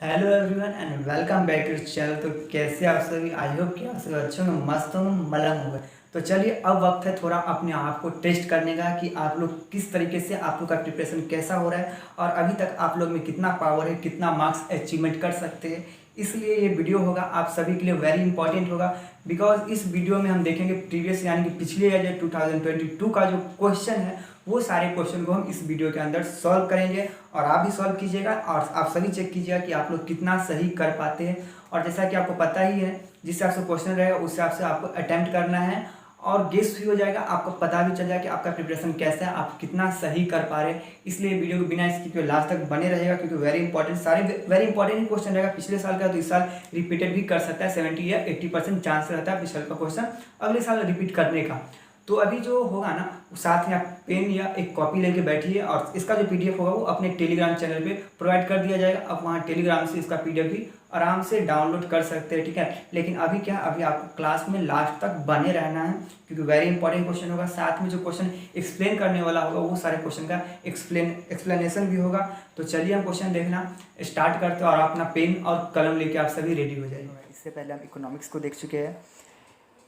Hello everyone and welcome back to channel. तो कैसे आप सभी? आई होप कि आप सभी अच्छे होंगे, मस्त होंगे, मलंग होंगे। तो चलिए अब वक्त है थोड़ा अपने आप को टेस्ट करने का कि आप लोग किस तरीके से, आप लोग का प्रिपरेशन कैसा हो रहा है और अभी तक आप लोग में कितना पावर है, कितना मार्क्स अचीवमेंट कर सकते हैं। इसलिए ये वीडियो होगा आप सभी के लिए वेरी इंपॉर्टेंट होगा। बिकॉज इस वीडियो में हम देखेंगे प्रीवियस यानी कि पिछले ईयर 2022 का जो क्वेश्चन है वो सारे क्वेश्चन को हम इस वीडियो के अंदर सॉल्व करेंगे और आप भी सॉल्व कीजिएगा और आप सभी चेक कीजिएगा कि आप लोग कितना सही कर पाते हैं। और जैसा कि आपको पता ही है, जिस हिसाब से क्वेश्चन रहेगा उस हिसाब से आपको अटेम्प्ट करना है और गेस भी हो जाएगा, आपको पता भी चल जाएगा कि आपका प्रिपरेशन कैसा है, आप कितना सही कर पा रहे हैं। इसलिए वीडियो को बिना स्किप के लास्ट तक बने रहेगा क्योंकि वेरी इंपॉर्टेंट, सारे वेरी इंपॉर्टेंट ही क्वेश्चन रहेगा। पिछले साल का तो इस साल रिपीटेड भी कर सकता है, 70 या 80% चांस रहता है पिछले का क्वेश्चन अगले साल रिपीट करने का। तो अभी जो होगा ना, साथ में आप पेन या एक कॉपी लेके बैठिए और इसका जो पीडीएफ होगा वो अपने टेलीग्राम चैनल पे प्रोवाइड कर दिया जाएगा। आप वहाँ टेलीग्राम से इसका पीडीएफ भी आराम से डाउनलोड कर सकते हैं, ठीक है। लेकिन अभी क्या, अभी आपको क्लास में लास्ट तक बने रहना है क्योंकि वेरी इंपॉर्टेंट क्वेश्चन होगा। साथ में जो क्वेश्चन एक्सप्लेन करने वाला होगा वो सारे क्वेश्चन का एक्सप्लेनेशन भी होगा। तो चलिए हम क्वेश्चन देखना स्टार्ट करते हैं और अपना पेन और कलम लेके आप सभी रेडी हो जाइए। इससे पहले हम इकोनॉमिक्स को देख चुके हैं,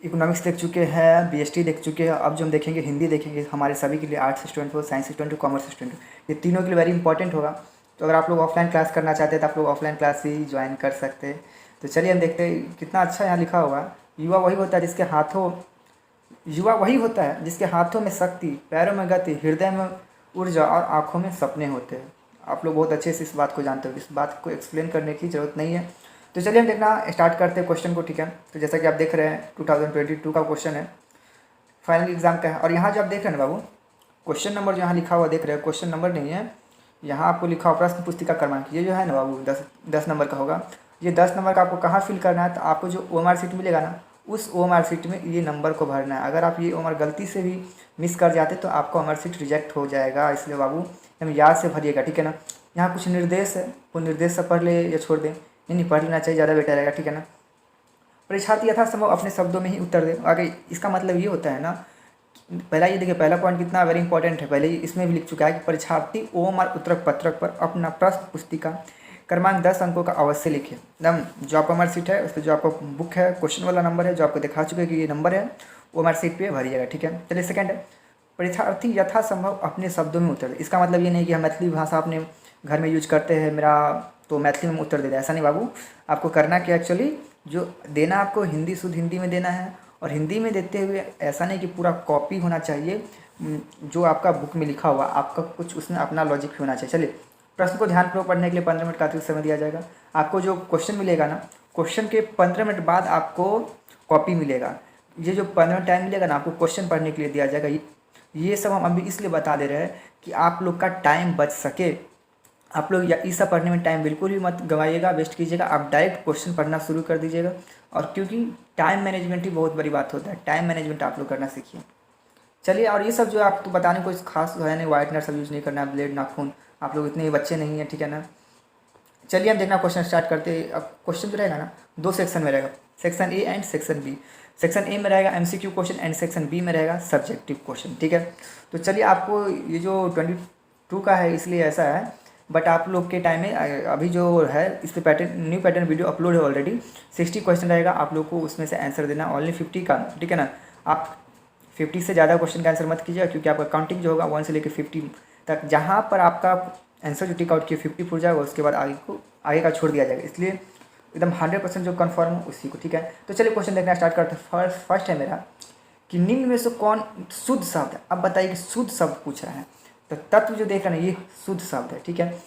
इकोनॉमिक्स देख चुके हैं, बीएसटी देख चुके हैं। अब जो हम देखेंगे हिंदी देखेंगे, हमारे सभी के लिए, आर्ट्स स्टूडेंट हो, साइंस स्टूडेंट हो, कॉमर्स स्टूडेंट हो, ये तीनों के लिए वेरी इंपॉर्टेंट होगा। तो अगर आप लोग ऑफलाइन क्लास करना चाहते हैं तो आप लोग ऑफलाइन क्लास ही ज्वाइन कर सकते हैं। तो चलिए हम देखते हैं कितना अच्छा यहाँ लिखा हुआ है। युवा वही होता है जिसके हाथों युवा वही होता है जिसके हाथों में शक्ति, पैरों में गति, हृदय में ऊर्जा और आँखों में सपने होते हैं। आप लोग बहुत अच्छे से इस बात को जानते हो, इस बात को एक्सप्लेन करने की ज़रूरत नहीं है। तो चलिए हम देखना स्टार्ट करते हैं क्वेश्चन को, ठीक है। तो जैसा कि आप देख रहे हैं 2022 का क्वेश्चन है, फाइनल एग्जाम का है। और यहाँ जो आप देख रहे हैं ना बाबू, क्वेश्चन नंबर जो यहाँ लिखा हुआ देख रहे हैं, क्वेश्चन नंबर नहीं है, यहाँ आपको लिखा हुआ प्रश्न पुस्तिका क्रमांक, ये जो है ना बाबू 10 नंबर का होगा। ये 10 नंबर का आपको कहाँ फिल करना है, तो आपको जो OMR सीट मिलेगा ना, उस OMR सीट में ये नंबर को भरना है। अगर आप ये OMR गलती से भी मिस कर जाते तो आपको OMR सीट रिजेक्ट हो जाएगा। इसलिए बाबू हम याद से भरिएगा, ठीक है ना। यहाँ कुछ निर्देश है, वो निर्देश से पढ़ ले या छोड़ दें, नहीं पढ़ लेना चाहिए, ज़्यादा बेटर रहेगा, ठीक है ना। परीक्षार्थी यथासंभव अपने शब्दों में ही उत्तर दे। आगे इसका मतलब ये होता है ना, पहला ये देखिए, पहला पॉइंट कितना वेरी इंपॉर्टेंट है, पहले इसमें भी लिख चुका है कि परीक्षार्थी OMR उत्तर पत्रक पर अपना प्रश्न पुस्तिका क्रमांक 10 अंकों का अवश्य लिखे। एकदम जो आपका OMR सीट है उस पर जो आपका बुक है, क्वेश्चन वाला नंबर है जो आपको दिखा चुके हैं कि ये नंबर है, OMR सीट पे भरिएगा, ठीक है। चलिए सेकंड है, परीक्षार्थी यथासंभव अपने शब्दों में उत्तर दे। इसका मतलब ये नहीं कि हम मैथिली भाषा अपने घर में यूज करते हैं मेरा, तो मैथिली में उत्तर दे दे, ऐसा नहीं बाबू। आपको करना क्या, एक्चुअली जो देना आपको हिंदी, शुद्ध हिंदी में देना है। और हिंदी में देते हुए ऐसा नहीं कि पूरा कॉपी होना चाहिए जो आपका बुक में लिखा हुआ, आपका कुछ उसमें अपना लॉजिक भी होना चाहिए। चलिए, प्रश्न को ध्यानपूर्वक पढ़ने के लिए 15 मिनट का अतिरिक्त समय दिया जाएगा। आपको जो क्वेश्चन मिलेगा ना, क्वेश्चन के 15 मिनट बाद आपको कॉपी मिलेगा। ये जो 15 मिनट टाइम मिलेगा ना, आपको क्वेश्चन पढ़ने के लिए दिया जाएगा। ये सब हम अभी इसलिए बता दे रहे हैं कि आप लोग का टाइम बच सके। आप लोग या इस सब पढ़ने में टाइम बिल्कुल भी मत गवाइएगा, वेस्ट कीजिएगा, आप डायरेक्ट क्वेश्चन पढ़ना शुरू कर दीजिएगा। और क्योंकि टाइम मैनेजमेंट ही बहुत बड़ी बात होता है, टाइम मैनेजमेंट आप लोग करना सीखिए। चलिए, और ये सब जो आपको बताने को खास है नहीं, वाइटनर सब यूज़ नहीं करना है, ब्लेड, नाखून, आप लोग इतने बच्चे नहीं हैं, ठीक है ना। चलिए हम देखना क्वेश्चन स्टार्ट करते हैं। अब क्वेश्चन जो रहेगा ना, 2 सेक्शन में रहेगा, section A and section B. Section A में रहेगा MCQ question and section B में रहेगा सब्जेक्टिव क्वेश्चन, ठीक है। तो चलिए, आपको ये जो 22 का है इसलिए ऐसा है, बट आप लोग के टाइम में अभी जो है इस पर pattern, new pattern video upload है ऑलरेडी। 60 क्वेश्चन रहेगा, आप लोग को उसमें से आंसर देना ओनली 50 का, ठीक है ना। आप 50 से ज़्यादा क्वेश्चन का आंसर मत कीजिएगा क्योंकि आपका काउंटिंग जो होगा 1 से लेकर 50 तक, जहाँ पर आपका आंसर जो टिक आउट किया 50 फुट जाएगा उसके बाद आगे का छोड़ दिया जाएगा। इसलिए एकदम 100% जो कन्फर्म हो उसी को, ठीक है। तो चलिए क्वेश्चन देखना स्टार्ट करते हैं। फर्स्ट है मेरा कि निम्न में से कौन शुद्ध शब्द है। अब बताइए कि शुद्ध शब्द पूछ रहा है, तो तत्व जो देख रहे हैं ये शुद्ध शब्द है, ठीक है।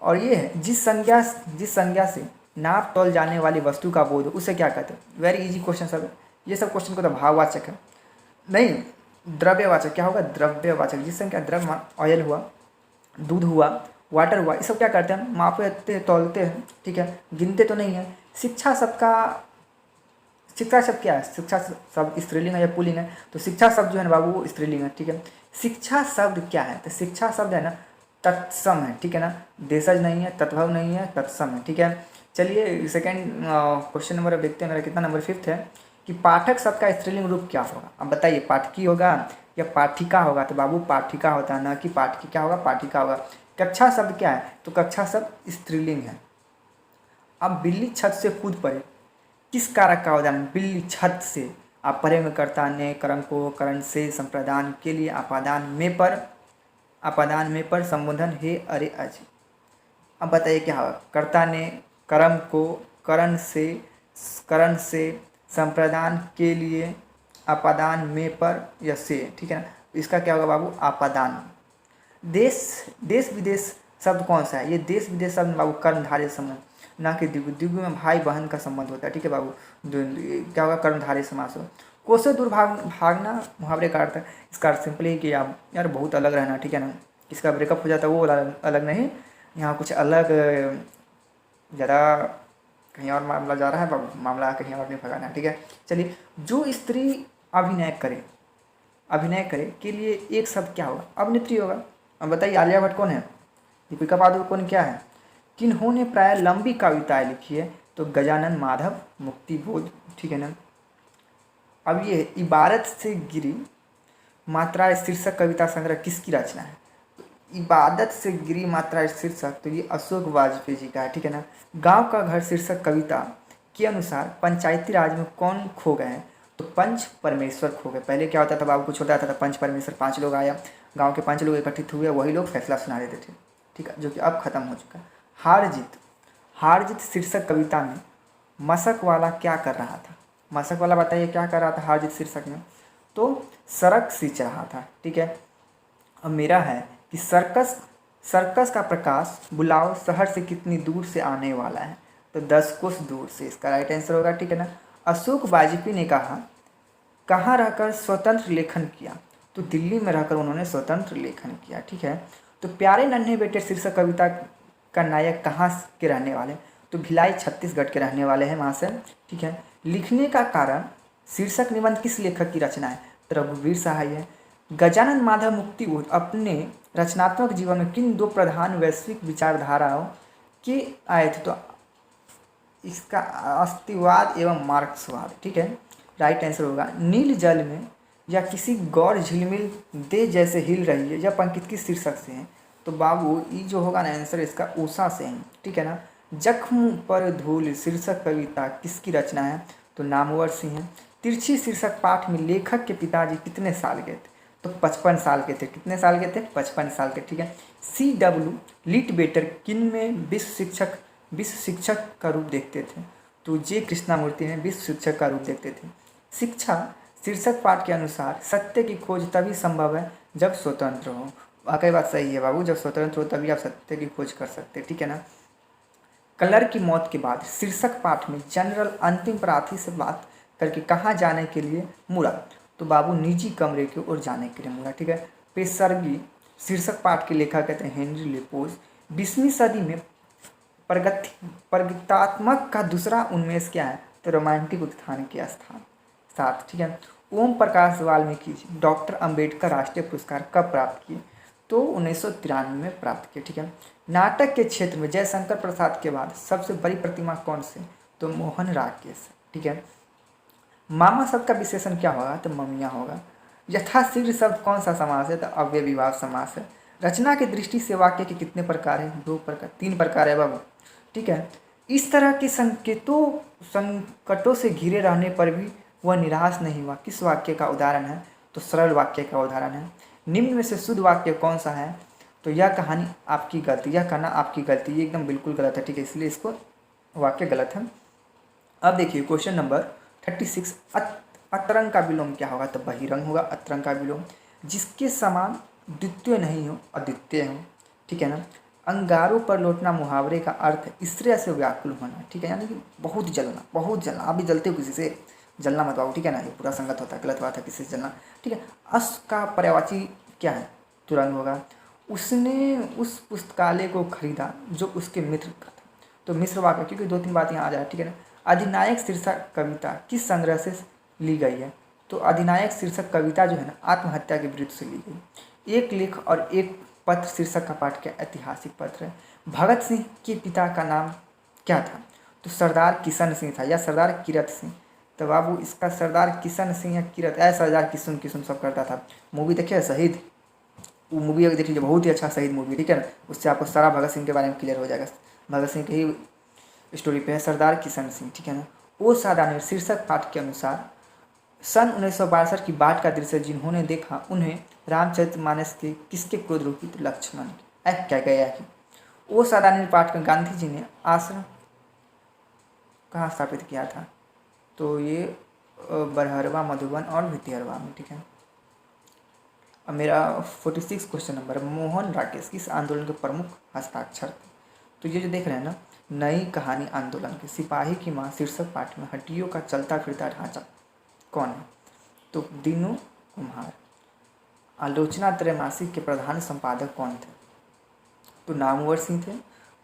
और ये है जिस संज्ञा से नाप तोल जाने वाली वस्तु का बोध हो उसे क्या कहते हैं। वेरी इजी क्वेश्चन सब है, ये सब क्वेश्चन को तो भाववाचक है, नहीं द्रव्यवाचक। क्या होगा, द्रव्यवाचक। जिस संख्या द्रव्य, ऑयल हुआ, दूध हुआ, वाटर हुआ, ये सब क्या करते हैं, मापते हैं, तौलते हैं, ठीक है, गिनते तो नहीं है। शिक्षा शब्द क्या है, शिक्षा शब्द स्त्रीलिंग है या पुल्लिंग है, तो शिक्षा शब्द जो है ना बाबू वो स्त्रीलिंग है, ठीक है। शिक्षा शब्द क्या है, तो शिक्षा शब्द है ना तत्सम है, ठीक है ना, देशज नहीं है, तत्भव नहीं है, तत्सम है, ठीक है। चलिए सेकेंड क्वेश्चन नंबर अब देखते हैं, मेरा कितना नंबर 5th है कि पाठक शब्द का स्त्रीलिंग रूप क्या होगा। अब बताइए, पाठकी होगा या पाठिका होगा, तो बाबू पाठिका होता है ना कि पाठकी, क्या होगा, पाठिका होगा। कक्षा शब्द क्या है, तो कक्षा शब्द स्त्रीलिंग है, अब बिल्ली छत से कूद पड़े, किस कारक का उदाहरण? बिल्ली छत से। आप परे में कर्ता ने कर्म को करण से संप्रदान के लिए अपादान में पर संबोधन हे अरे अज। अब बताइए क्या होगा? कर्ता ने कर्म को करण से संप्रदान के लिए अपादान में पर या से, ठीक है ना। इसका क्या होगा बाबू? आपादान। देश देश विदेश शब्द कौन सा है? ये देश विदेश शब्द बाबू कर्मधारय संबंध, ना कि द्विगु। द्विगु में भाई बहन का संबंध होता है, ठीक है बाबू। क्या होगा? कर्मधारय समास हो। कोसों दूर भागना मुहावरे का अर्थ है। इसका अर्थ सिंपली है कि आप यार बहुत अलग रहना, ठीक है ना। इसका ब्रेकअप हो जाता है वो अलग नहीं, यहाँ कुछ अलग ज़रा कहीं और मामला जा रहा है बाबू, मामला कहीं और नहीं भगाना, ठीक है। चलिए, जो स्त्री अभिनय करे के लिए एक शब्द क्या होगा? अभिनेत्री होगा। अब बताइए आलिया भट्ट कौन है? दीपिका पादुकोण क्या है? किन्होंने प्राय लंबी कविताएं लिखी है? तो गजानन माधव, मुक्तिबोध, ठीक है ना। अब ये इबारत से गिरी मात्रा शीर्षक कविता संग्रह किसकी रचना है? इबादत से गिरी मात्रा शीर्षक तो ये अशोक वाजपेयी जी का है, ठीक है ना। गांव का घर शीर्षक कविता के अनुसार पंचायती राज में कौन खो गए हैं? तो पंच परमेश्वर खो गए। पहले क्या होता था बाबू? कुछ होता था पंच परमेश्वर, 5 लोग आया, गांव के 5 लोग एकत्रित हुए, वही लोग फैसला सुना देते थे, ठीक है, जो कि अब खत्म हो चुका है। हार जीत शीर्षक कविता में मशक वाला क्या कर रहा था? मशक वाला बताइए क्या कर रहा था हार जीत शीर्षक में? तो सड़क सींच रहा था, ठीक है। अब मेरा है कि सर्कस का प्रकाश बुलाओ शहर से कितनी दूर से आने वाला है? तो 10 कोस दूर से, इसका राइट आंसर होगा, ठीक है ना। अशोक वाजपेयी ने कहाँ रहकर स्वतंत्र लेखन किया? तो दिल्ली में रहकर उन्होंने स्वतंत्र लेखन किया, ठीक है। तो प्यारे नन्हे बेटे शीर्षक कविता का नायक कहाँ के रहने वाले? तो भिलाई छत्तीसगढ़ के रहने वाले हैं वहाँ से, ठीक है। लिखने का कारण शीर्षक निबंध किस लेखक की रचना है? तो रघुवीर सहाय है। गजानन माधव मुक्तिबोध अपने रचनात्मक जीवन में किन 2 प्रधान वैश्विक विचारधाराओं के आए थे? तो इसका अस्तिवाद एवं मार्क्सवाद, ठीक है, राइट आंसर होगा। नील जल में या किसी गौर झिलमिल दे जैसे हिल रही है, यह पंक्ति किस शीर्षक से है? तो बाबू ये जो होगा ना आंसर इसका उषा से है, ठीक है ना। जख्म पर धूल शीर्षक कविता किसकी रचना है? तो नामवर सिंह है। तिरछी शीर्षक पाठ में लेखक के पिताजी कितने साल के थे? तो 55 साल के थे। कितने साल के थे? 55 साल के, ठीक है। CW लिटबेटर किन में विश्व शिक्षक का रूप देखते थे? तो जे कृष्णामूर्ति में विश्व शिक्षक का रूप देखते थे। शिक्षा शीर्षक पाठ के अनुसार सत्य की खोज तभी संभव है जब स्वतंत्र हो। वाकई बात सही है बाबू, जब स्वतंत्र हो तभी आप सत्य की खोज कर सकते हैं, ठीक है ना। कलर की मौत के बाद शीर्षक पाठ में जनरल अंतिम प्रार्थी से बात करके कहाँ जाने के लिए मुड़ा? तो बाबू निजी कमरे की ओर जाने के लिए मुड़ा, ठीक है। पेशरगी शीर्षक पाठ के लेखक कहते हैं हेनरी लेपोज। 20वीं सदी में प्रगतात्मक का दूसरा उन्मेष क्या है? तो रोमांटिक उत्थान के साथ, ठीक है। ओम प्रकाश वाल्मीकि जी डॉक्टर अंबेडकर राष्ट्रीय पुरस्कार कब प्राप्त किए? तो 1993 में प्राप्त किए, ठीक है। नाटक के क्षेत्र में जयशंकर प्रसाद के बाद सबसे बड़ी प्रतिमा कौन से? तो मोहन राकेश, ठीक है। मामा शब्द का विशेषण क्या होगा? तो ममिया होगा। यथाशीघ्र शब्द कौन सा समास है? तो अव्ययविभाव समास है। रचना की दृष्टि से वाक्य के कितने प्रकार हैं? 3 प्रकार है बाबू, ठीक है। इस तरह के संकटों से घिरे रहने पर भी वह निराश नहीं हुआ, किस वाक्य का उदाहरण है? तो सरल वाक्य का उदाहरण है। निम्न में से शुद्ध वाक्य कौन सा है? तो यह कहानी आपकी गलती, यह कहना आपकी गलती, ये एकदम बिल्कुल गलत है, ठीक है, इसलिए इसको वाक्य गलत है। अब देखिए क्वेश्चन नंबर 36, अतरंग का विलोम क्या होगा? तो बहिरंग होगा अतरंग का विलोम। जिसके समान द्वितीय नहीं हो अद्वितीय हो, ठीक है ना। अंगारों पर लौटना मुहावरे का अर्थ है ईश्वरीय से व्याकुल होना, ठीक है, यानी कि बहुत जलना। आप भी जलते हो किसी से, जलना मत आओ, ठीक है ना, ये पूरा संगत होता है, गलत बात है किसी से जलना, ठीक है। अस का पर्यायवाची क्या है? तुरंग होगा। उसने उस पुस्तकालय को खरीदा जो उसके मित्र का था, तो मिश्र वाक्य, क्योंकि 2-3 बात यहाँ आ जाए, ठीक है ना। अधिनायक शीर्षक कविता किस संग्रह से ली गई है? तो अधिनायक शीर्षक कविता जो है ना आत्महत्या के विरुद्ध से ली गई। एक लेख और एक पत्र शीर्षक का पाठ क्या ऐतिहासिक पत्र है। भगत सिंह के पिता का नाम क्या था? तो सरदार किशन सिंह था या सरदार किरत सिंह। तो बाबू इसका सरदार किशन सिंह या किरत, सरदार किशन सब करता था। मूवी देखिए शहीद, वो मूवी अगर देख लीजिए, बहुत ही अच्छा शहीद मूवी, ठीक है ना। उससे आपको सारा भगत सिंह के बारे में क्लियर हो जाएगा। भगत सिंह के ही स्टोरी पे है सरदार किशन सिंह, ठीक है ना। ओ सादाने शीर्षक पाठ के अनुसार सन 1962 की बाढ़ का दृश्य जिन्होंने देखा उन्हें रामचरितमानस के किसके क्रोध रूपित लक्ष्मण क्या गया कि ओ सादाने पाठ का गांधी जी ने आश्रम कहाँ स्थापित किया था, तो ये बरहरवा, मधुबन और भितिहरवा में, ठीक है। अब मेरा 46 क्वेश्चन नंबर, मोहन राकेश किस आंदोलन के प्रमुख हस्ताक्षर थे। तो ये जो देख रहे हैं ना, नई कहानी आंदोलन के सिपाही की मां शीर्षक पाठ में हड्डियों का चलता फिरता ढांचा कौन है, तो दीनू कुम्हार। आलोचना त्रैमासिक के प्रधान संपादक कौन थे, तो नामवर सिंह थे।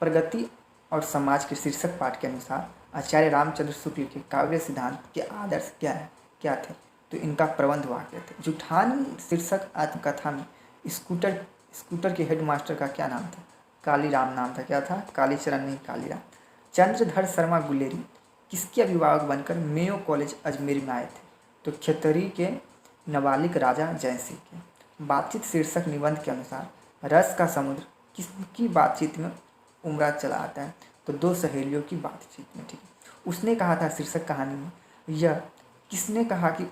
प्रगति और समाज के शीर्षक पाठ के अनुसार आचार्य रामचंद्र शुक्ल के काव्य सिद्धांत के आदर्श क्या थे, तो इनका प्रबंध वाक्य थे। जुठान शीर्षक आत्मकथा में स्कूटर के हेडमास्टर का क्या नाम था, कालीराम नाम था। क्या था, कालीचरण नहीं, कालीराम। चंद्रधर शर्मा गुलेरी किसके अभिभावक बनकर मेयो कॉलेज अजमेर में आए थे, तो खतरी के नाबालिग राजा जयसिंह के। बातचीत शीर्षक निबंध के अनुसार रस का समुद्र किसकी बातचीत में उमड़ा चला आता है, तो दो सहेलियों की बातचीत में, ठीक है। उसने कहा था शीर्षक कहानी में यह किसने कहा कि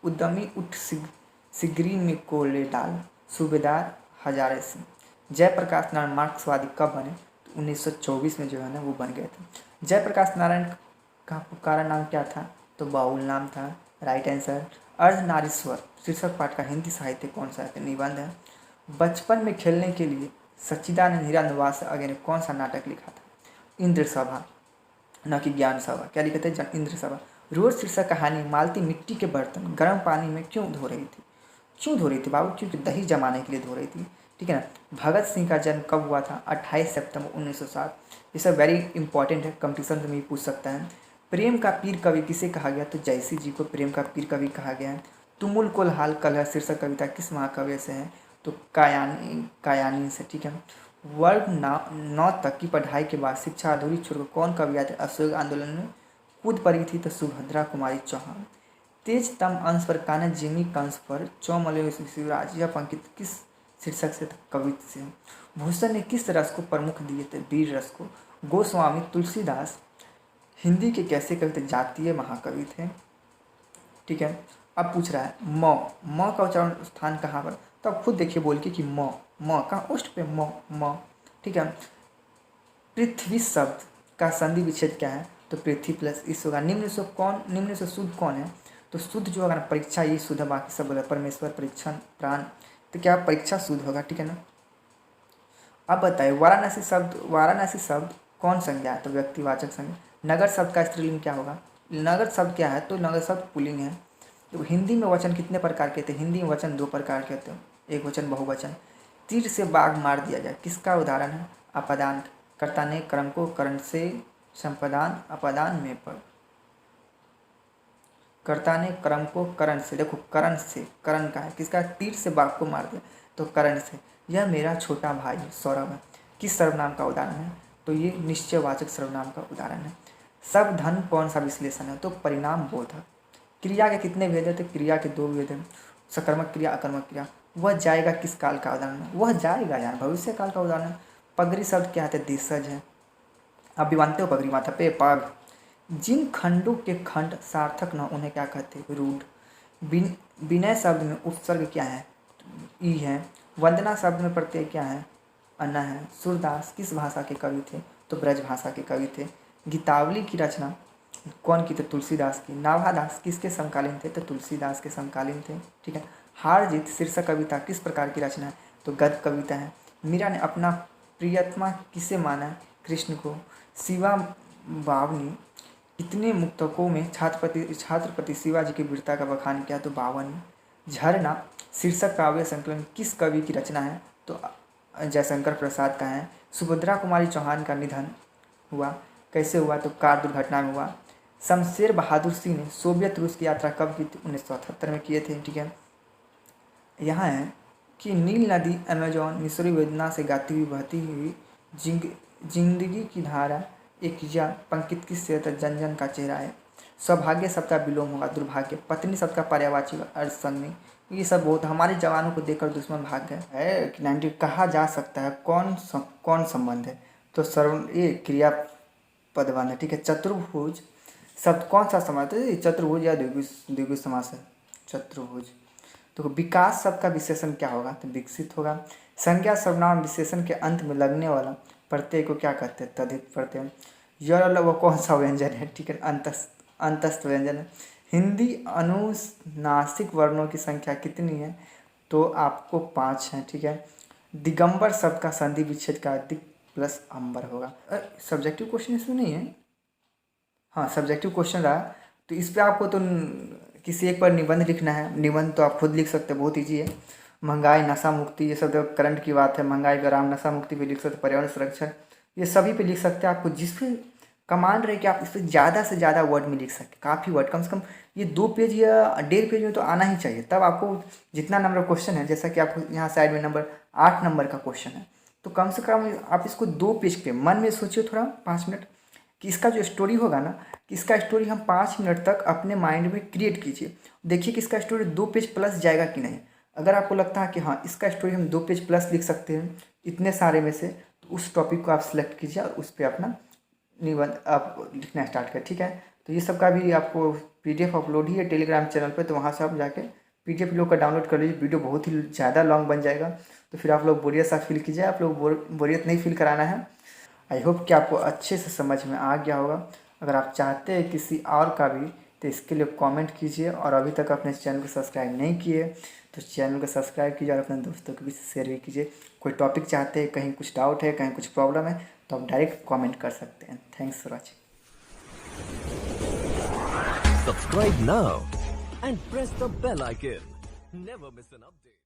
उद्यमी उठ सिगरी में कोले डाल, सूबेदार हजारे सिंह। जयप्रकाश नारायण मार्क्सवादी कब बने, तो 1924 में जो है ना वो बन गए थे। जयप्रकाश नारायण का पुकारा नाम क्या था, तो बाउल नाम था, राइट आंसर। अर्धनारीश्वर शीर्षक पाठ का हिंदी साहित्य कौन सा है, तो निबंध है। बचपन में खेलने के लिए सच्चिदानंद हीरानिवास आगे ने कौन सा नाटक लिखा था, इंद्र सभा, न कि ज्ञान सभा। क्या लिखे थे, इंद्र सभा। रोज शीर्षक कहानी मालती मिट्टी के बर्तन गर्म पानी में क्यों धो रही थी बाबू, क्योंकि दही जमाने के लिए धो रही थी, ठीक है ना। भगत सिंह का जन्म कब हुआ था, 28 सितंबर 1907। ये सब वेरी इंपॉर्टेंट है, कंपटीशन में पूछ सकता है। प्रेम का पीर कवि किसे कहा गया, तो जयसी जी को प्रेम का पीर कवि कहा गया है। तुमुल कोलहाल कलह शीर्षक कविता किस महाकाव्य से है, तो कायानी से, ठीक है। वर्ग 9 तक की पढ़ाई के बाद शिक्षा अधूरी छोड़कर कौन कवि आते असहयोग आंदोलन में कूद पड़ी थी, तो सुभद्रा कुमारी चौहान। तेज तम अंश पर कान्हा जिमी कंस पर चौमले शिवराज, यह पंक्ति किस शीर्षक से कवित से। भूषण ने किस रस को प्रमुख दिए थे, वीर रस को। गोस्वामी तुलसीदास हिंदी के कैसे कवि थे, जातीय महाकवि थे, ठीक है। अब पूछ रहा है म का उच्चारण स्थान कहाँ पर, तो आप खुद देखिए बोल के कि म का ओष्ठ पे म, ठीक है। पृथ्वी शब्द का संधि विच्छेद क्या है, तो पृथ्वी प्लस इस होगा। निम्न से शुद्ध कौन है, तो शुद्ध जो अगर परीक्षा ये शुद्ध है, बाकी सब बोला परमेश्वर, परीक्षण, प्राण, तो क्या परीक्षा शुद्ध होगा, ठीक है ना। अब बताइए वाराणसी शब्द कौन संज्ञा है, तो व्यक्तिवाचक संज्ञा। नगर शब्द का स्त्रीलिंग क्या होगा, नगर शब्द क्या है, तो नगर शब्द पुल्लिंग है। तो हिंदी में वचन कितने प्रकार के थे, हिंदी में वचन 2 प्रकार के होते हैं, एक वचन बहुवचन। तीर से बाघ मार दिया जाए किसका उदाहरण है, अपदान। कर्ता ने कर्म को कर्ण से संपदान अपदान में पर, कर्ता ने कर्म को कर्ण से, देखो कर्ण से, कर्ण का है किसका, तीर से बाघ को मार दिया, तो कर्ण से। यह मेरा छोटा भाई सौरभ है किस सर्वनाम का उदाहरण है, तो ये निश्चयवाचक सर्वनाम का उदाहरण है। सब धन कौन सा विश्लेषण है, तो परिणाम बोधक। क्रिया के कितने भेद है, तो क्रिया के 2 भेद हैं, सकर्मक क्रिया, अकर्मक क्रिया। वह जाएगा किस काल का उदाहरण है, वह जाएगा यार भविष्य काल का उदाहरण है। पगड़ी शब्द क्या है, देशज है। आप भी मानते हो पगड़ी माथा पे पग। जिन खंडों के खंड सार्थक न उन्हें क्या कहते हैं, रूढ़। विनय शब्द में उपसर्ग क्या है, ई है। वंदना शब्द में प्रत्यय क्या है, अन्ना है। सूरदास किस भाषा के कवि थे, तो ब्रज भाषा के कवि थे। गीतावली की रचना कौन की, तो तुलसीदास की। नाभादास किसके समकालीन थे, तो तुलसीदास के समकालीन थे, ठीक है। हार जीत शीर्षक कविता किस प्रकार की रचना है, तो गद्य कविता है। मीरा ने अपना प्रियतमा किसे माना, कृष्ण को। शिवा बावनी इतने मुक्तकों में छात्रपति शिवाजी की वीरता का बखान किया, तो बावनी। झरना शीर्षक काव्य संकलन किस कवि की रचना है, तो जयशंकर प्रसाद का है। सुभद्रा कुमारी चौहान का निधन हुआ, कैसे हुआ, तो कार दुर्घटना में हुआ। शमशेर बहादुर सिंह ने सोवियत रूस की यात्रा कब की थी, 1978 में किए थे, ठीक है। यहाँ है कि नील नदी अमेजॉन मिस्री वेदना से गाती हुई बहती हुई जिंदगी की धारा एक या पंकित की सेहत जन जन का चेहरा है। सौभाग्य शब्द का विलोम होगा दुर्भाग्य। पत्नी शब्द का पर्यायवाची अर्धसंगी। ये सब बहुत हमारे जवानों को देखकर दुश्मन भाग गए है कि 90 कहा जा सकता है कौन संबंध है, तो सर्व ये क्रिया पदबंध है, ठीक है। चतुर्भुज शब्द कौन सा समास है? चतुर्भुज या द्विभुज समास है, चतुर्भुज। तो विकास शब्द का विशेषण क्या होगा? तो विकसित होगा। संज्ञा सर्वनाम विशेषण के अंत में लगने वाला प्रत्यय को क्या कहते हैं? तद्धित प्रत्यय। यह वो कौन सा व्यंजन है? ठीक है, अंतस्थ व्यंजन है। हिंदी अनुनासिक वर्णों की संख्या कितनी है? तो आपको 5 है, ठीक है। दिगंबर शब्द का संधि विच्छेद का दिग प्लस अंबर होगा। सब्जेक्टिव क्वेश्चन इसमें नहीं है, हाँ सब्जेक्टिव क्वेश्चन रहा। तो इस पर आपको तो किसी एक पर निबंध लिखना है। निबंध तो आप खुद लिख सकते हैं, बहुत ईजी है। महंगाई, नशा मुक्ति, ये सब तो करंट की बात है। महंगाई विराम, नशा मुक्ति पे लिख सकते हैं, पर्यावरण संरक्षण, ये सभी पे लिख सकते हैं। आपको जिस पे कमांड रहे कि आप इस पर ज़्यादा से ज़्यादा वर्ड में लिख सकते हैं, काफ़ी वर्ड, कम से कम ये 2 पेज या 1.5 पेज में तो आना ही चाहिए। तब आपको जितना नंबर क्वेश्चन है, जैसा कि आपको यहाँ साइड में नंबर 8 नंबर का क्वेश्चन है, तो कम से कम आप इसको 2 पेज पे मन में सोचिए थोड़ा 5 मिनट कि इसका जो स्टोरी होगा ना, कि इसका स्टोरी हम 5 मिनट तक अपने माइंड में क्रिएट कीजिए। देखिए कि इसका स्टोरी 2 पेज प्लस जाएगा कि नहीं। अगर आपको लगता है कि हाँ इसका स्टोरी हम 2 पेज प्लस लिख सकते हैं इतने सारे में से, तो उस टॉपिक को आप सिलेक्ट कीजिए और उस पर अपना निबंध आप लिखना स्टार्ट करें, ठीक है। तो ये सब का भी आपको PDF अपलोड ही है टेलीग्राम चैनल पर, तो वहाँ से आप जाके PDF लोग का डाउनलोड कर लीजिए। वीडियो बहुत ही ज़्यादा लॉन्ग बन जाएगा, तो फिर आप लोग बोरियत सा फील कीजिए। आप लोग बोरियत नहीं फील कराना है। आई होप कि आपको अच्छे से समझ में आ गया होगा। अगर आप चाहते हैं किसी और का भी, तो इसके लिए कमेंट कीजिए। और अभी तक अपने चैनल को सब्सक्राइब नहीं किए तो चैनल को सब्सक्राइब कीजिए और अपने दोस्तों को भी शेयर भी कीजिए। कोई टॉपिक चाहते हैं, कहीं कुछ डाउट है, कहीं कुछ प्रॉब्लम है, तो आप डायरेक्ट कमेंट कर सकते हैं। Thanks for watching. Subscribe now and press the bell icon. Never miss an update.